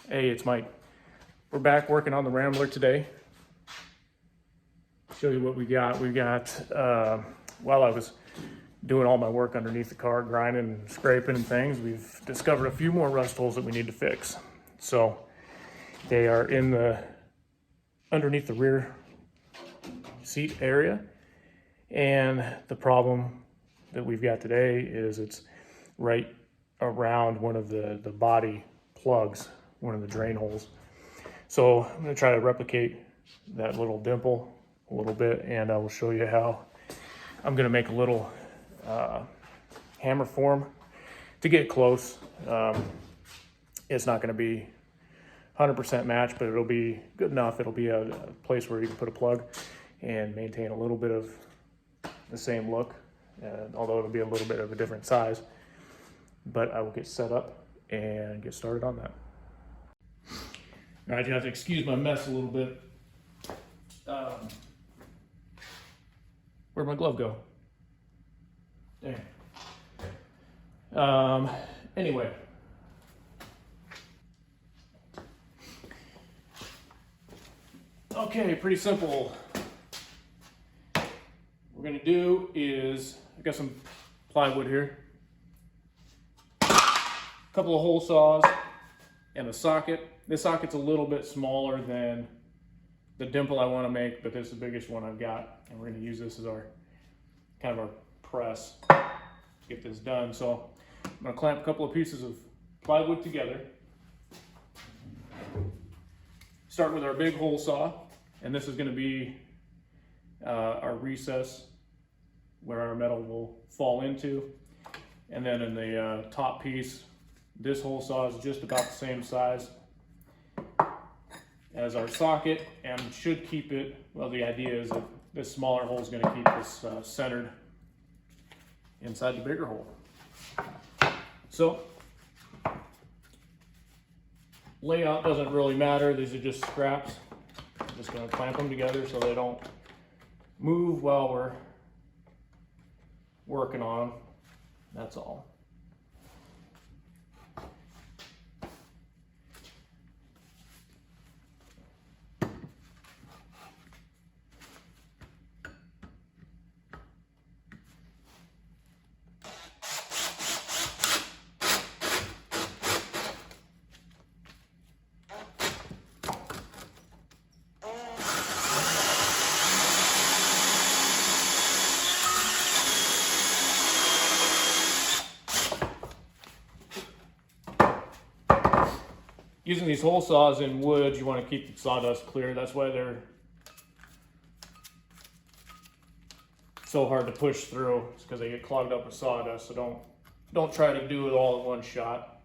Hey, it's Mike. We're back working on the Rambler today. Show you what we got. While I was doing all my work underneath the car, grinding and scraping and things, we've discovered a few more rust holes that we need to fix. So they are underneath the rear seat area. And the problem that we've got today is it's right around one of the body plugs, one of the drain holes. So I'm going to try to replicate that little dimple a little bit, and I will show you how I'm going to make a little hammer form to get close. It's not going to be 100% match, but it'll be good enough. It'll be a place where you can put a plug and maintain a little bit of the same look, although it'll be a little bit of a different size. But I will get set up and get started on that. All right, you have to excuse my mess a little bit. Where'd my glove go? Dang. Anyway. Okay, pretty simple. What we're gonna do is, I got some plywood here, a couple of hole saws, and a socket. This socket's a little bit smaller than the dimple I want to make, but this is the biggest one I've got, and we're going to use this as our kind of our press to get this done. So I'm going to clamp a couple of pieces of plywood together. Start with our big hole saw, and this is going to be our recess where our metal will fall into. And then in the top piece, this hole saw is just about the same size as our socket and should keep it, well, the idea is that this smaller hole is going to keep this centered inside the bigger hole. So layout doesn't really matter. These are just scraps. I'm just going to clamp them together so they don't move while we're working on them. That's all. Using these hole saws in wood, you want to keep the sawdust clear. That's why they're so hard to push through. It's because they get clogged up with sawdust. So don't try to do it all in one shot.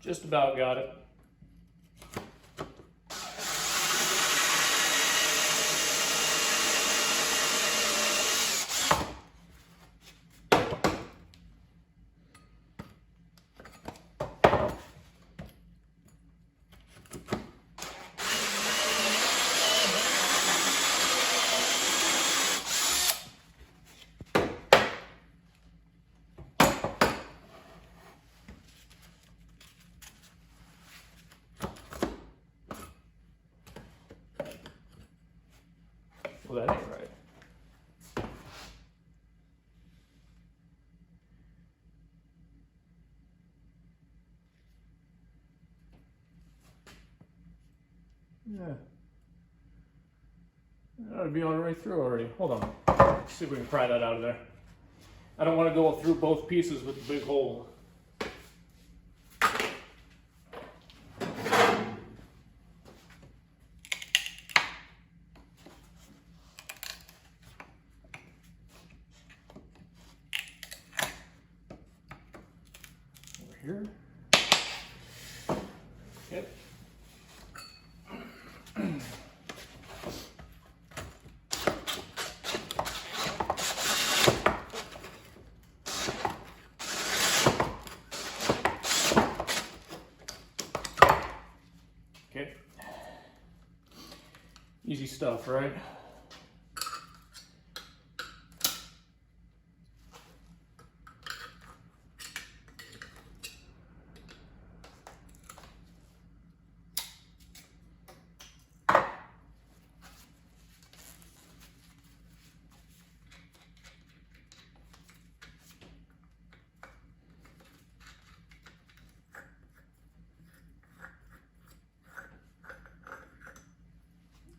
Just about got it. Well, that ain't right. Yeah. That ought to be all the way through already. Hold on. Let's see if we can pry that out of there. I don't want to go through both pieces with the big hole. here. Okay. Okay. Easy stuff, right?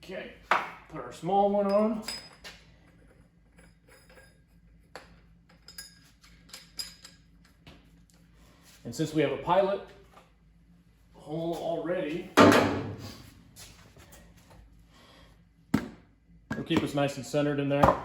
Okay, put our small one on. And since we have a pilot hole already, it'll keep us nice and centered in there.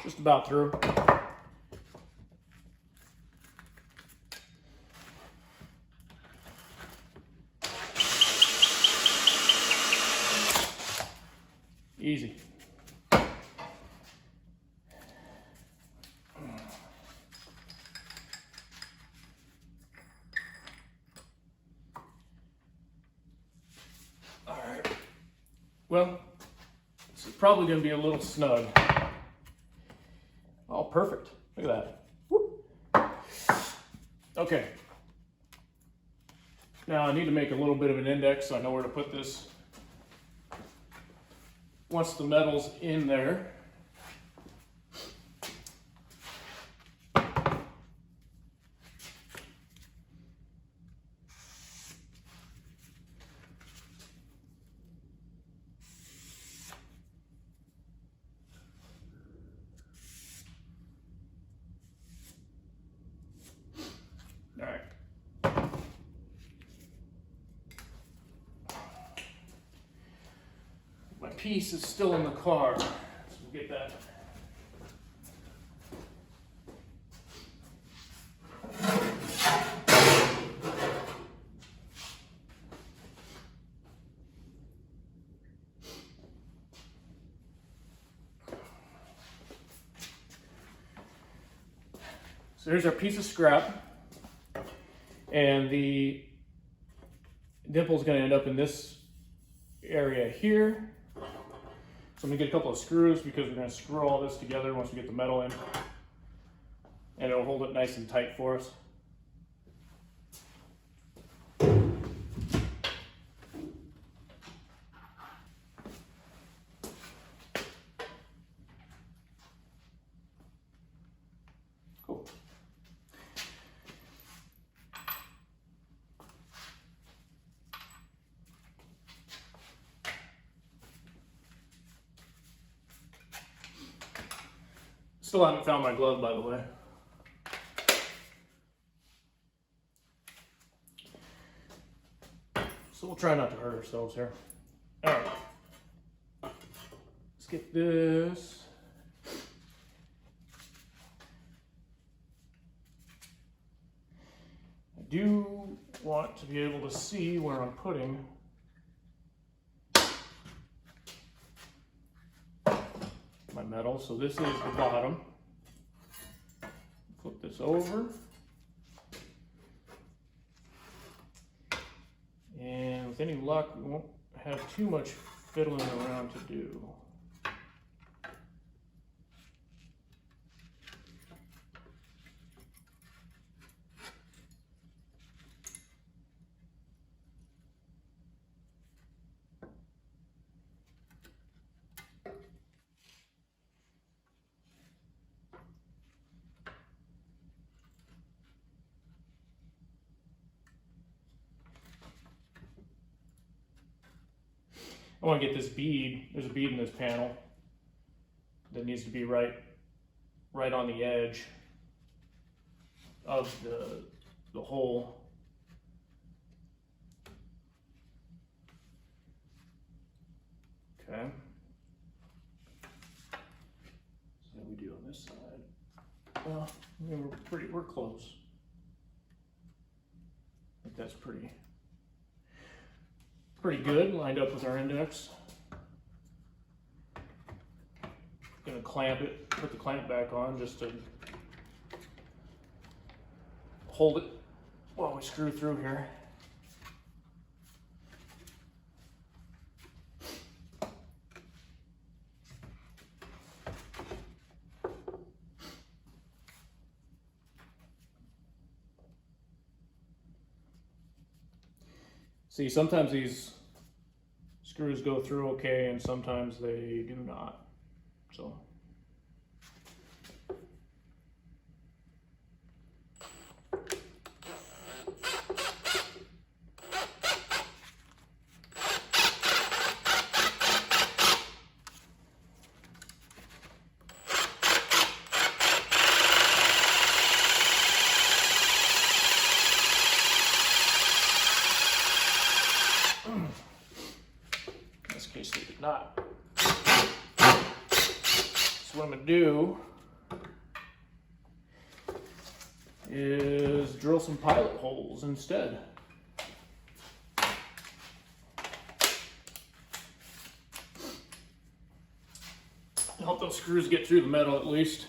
Just about through. Easy. All right. Well, this is probably going to be a little snug. Oh, perfect. Look at that. Whoop. Okay. Now I need to make a little bit of an index so I know where to put this. Once the metal's in there, all right. My piece is still in the car, so we'll get that. So here's our piece of scrap, and the dimple is going to end up in this area here. So I'm going to get a couple of screws because we're going to screw all this together once we get the metal in, and it'll hold it nice and tight for us. Cool. Still haven't found my glove, by the way. So we'll try not to hurt ourselves here. All right. Let's get this. I do want to be able to see where I'm putting my metal. So this is the bottom. Flip this over. And with any luck, we won't have too much fiddling around to do. I want to get this bead. There's a bead in this panel that needs to be right on the edge of the hole. Okay. So what do we do on this side? Well, I mean, we're close. I think that's pretty good, lined up with our index. Gonna clamp it, put the clamp back on just to hold it while we screw through here. See, sometimes these screws go through okay and sometimes they do not. So not. So what I'm gonna do is drill some pilot holes instead. Help those screws get through the metal at least.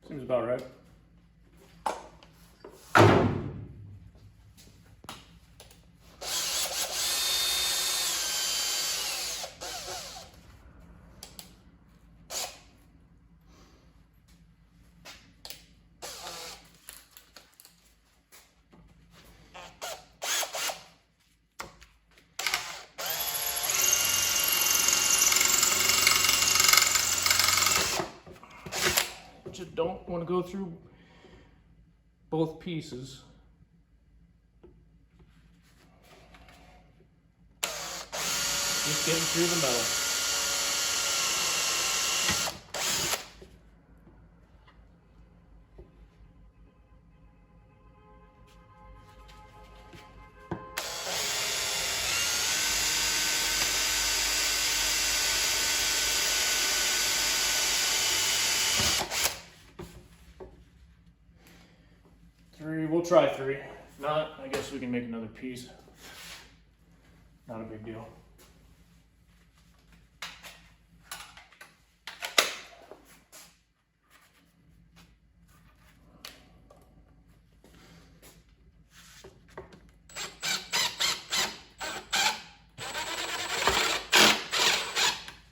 Seems about right. Just don't want to go through both pieces. Just getting through the metal. We'll try 3. If not, I guess we can make another piece. Not a big deal.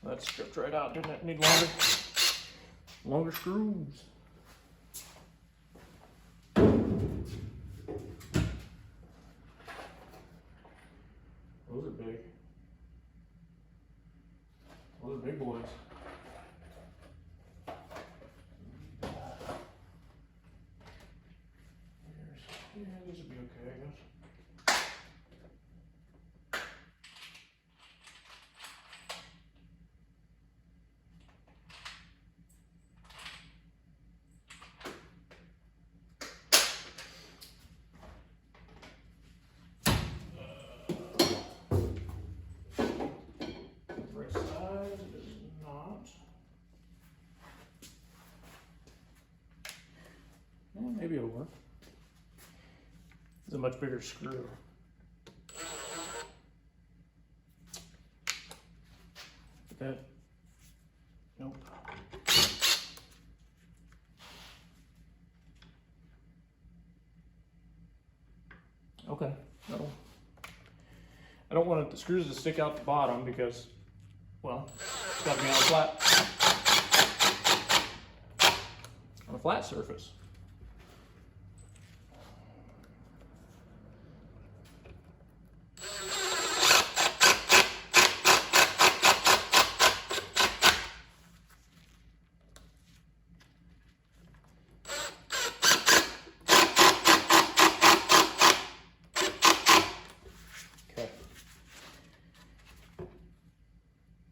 That stripped right out, didn't it? Need longer screws. Those are big. Those are big boys. Yeah, these will be okay, I guess. it'll work. It's a much bigger screw. But that, nope. Okay, no. I don't want the screws to stick out the bottom because, well, it's got to be on a flat surface.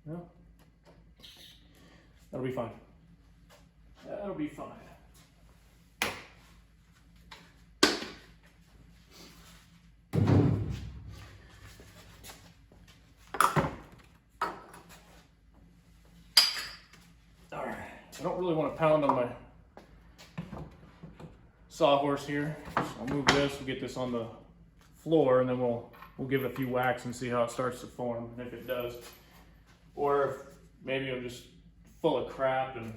No, that'll be fine. That'll be fine. All right, I don't really want to pound on my sawhorse here. So I'll move this, we'll get this on the floor, and then we'll give it a few whacks and see how it starts to form, and if it does. Or if maybe I'm just full of crap and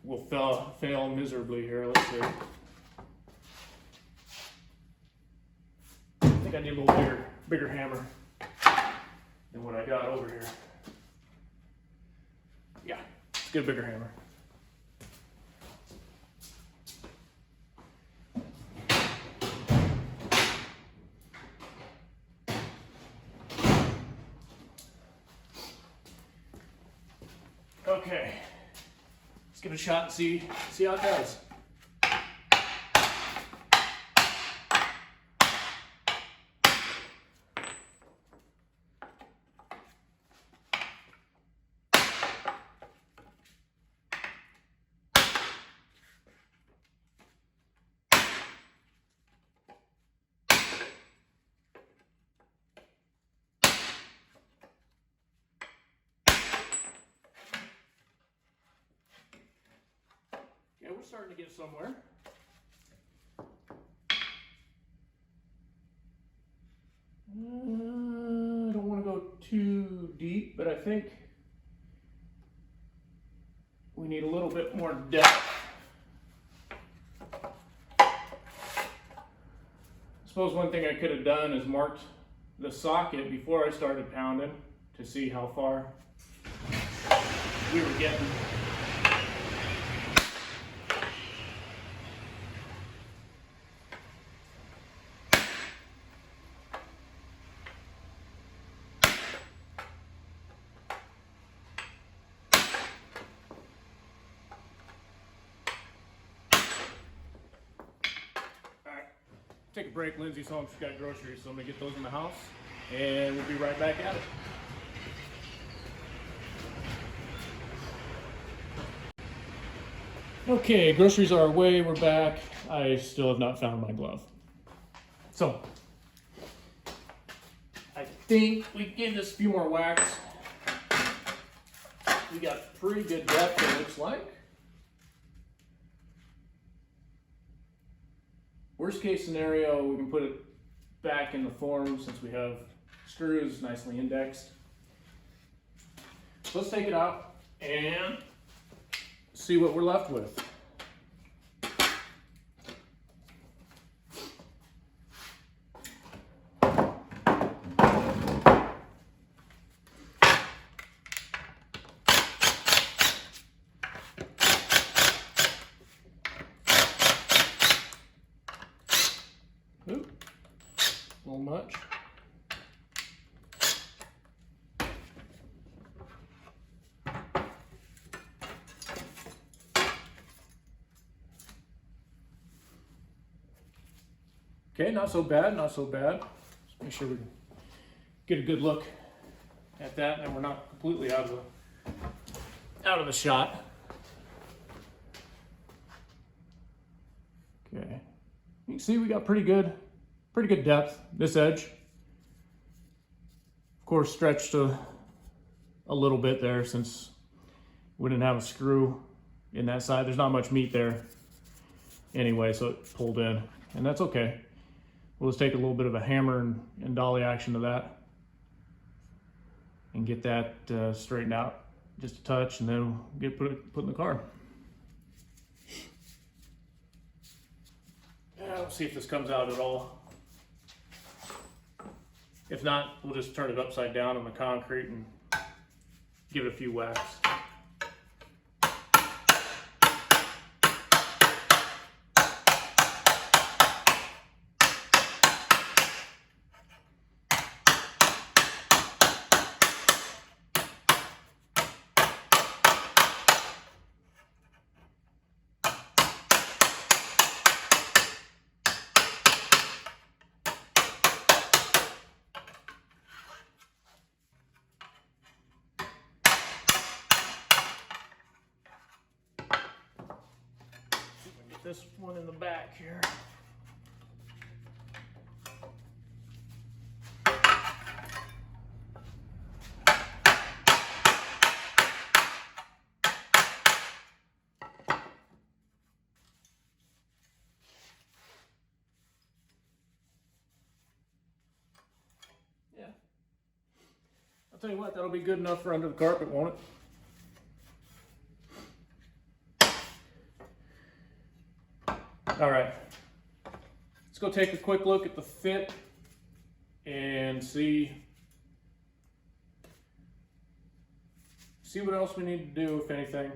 we'll fail miserably here. Let's see. I think I need a little bigger hammer than what I got over here. Yeah, let's get a bigger hammer. Okay, let's give it a shot and see how it does. Yeah, we're starting to get somewhere. I don't want to go too deep, but I think we need a little bit more depth. I suppose one thing I could have done is marked the socket before I started pounding to see how far we were getting. Take a break. Lindsay's home. She's got groceries, so I'm gonna get those in the house, and we'll be right back at it. Okay, groceries are away. We're back. I still have not found my glove. So, I think we give this a few more whacks. We got pretty good depth, it looks like. Worst case scenario, we can put it back in the form since we have screws nicely indexed. So let's take it out and see what we're left with. Oop, a little much. Okay, not so bad, not so bad. Just make sure we get a good look at that, and we're not completely out of the shot. Okay, you can see we got pretty good depth. This edge, of course, stretched a little bit there since we didn't have a screw in that side. There's not much meat there anyway, so it pulled in, and that's okay. We'll just take a little bit of a hammer and dolly action to that and get that straightened out just a touch, and then we'll get put in the car. Let's see if this comes out at all. If not, we'll just turn it upside down on the concrete and give it a few whacks. This one in the back here. Yeah. I'll tell you what, that'll be good enough for under the carpet, won't it? All right, let's go take a quick look at the fit and see what else we need to do, if anything.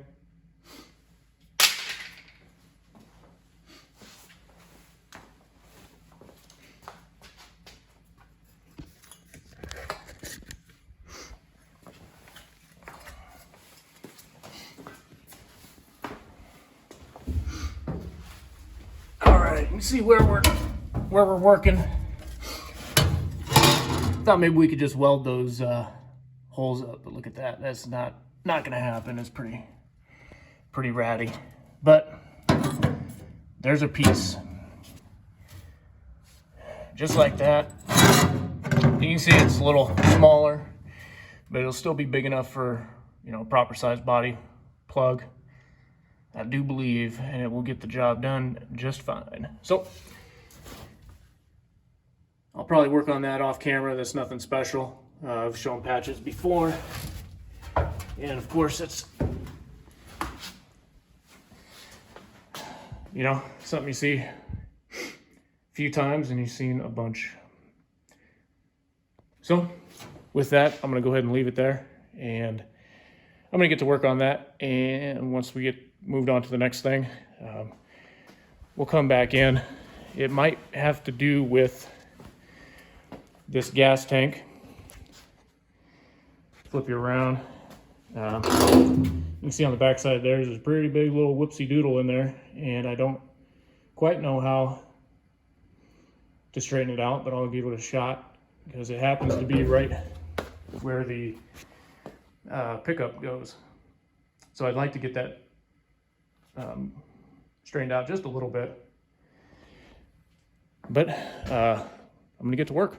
Let me see where we're working. Thought maybe we could just weld those holes up, but look at that. That's not gonna happen. It's pretty ratty. But there's a piece. Just like that. You can see it's a little smaller, but it'll still be big enough for, you know, proper size body plug. I do believe, and it will get the job done just fine. So I'll probably work on that off camera. That's nothing special. I've shown patches before. And of course, it's, you know, something you see a few times and you've seen a bunch. So with that, I'm gonna go ahead and leave it there. And I'm gonna get to work on that. And once we get moved on to the next thing, we'll come back in. It might have to do with this gas tank. Flip you around. You can see on the back side there's a pretty big little whoopsie doodle in there, and I don't quite know how to straighten it out, but I'll give it a shot because it happens to be right where the pickup goes. So I'd like to get that straightened out just a little bit, but I'm gonna get to work.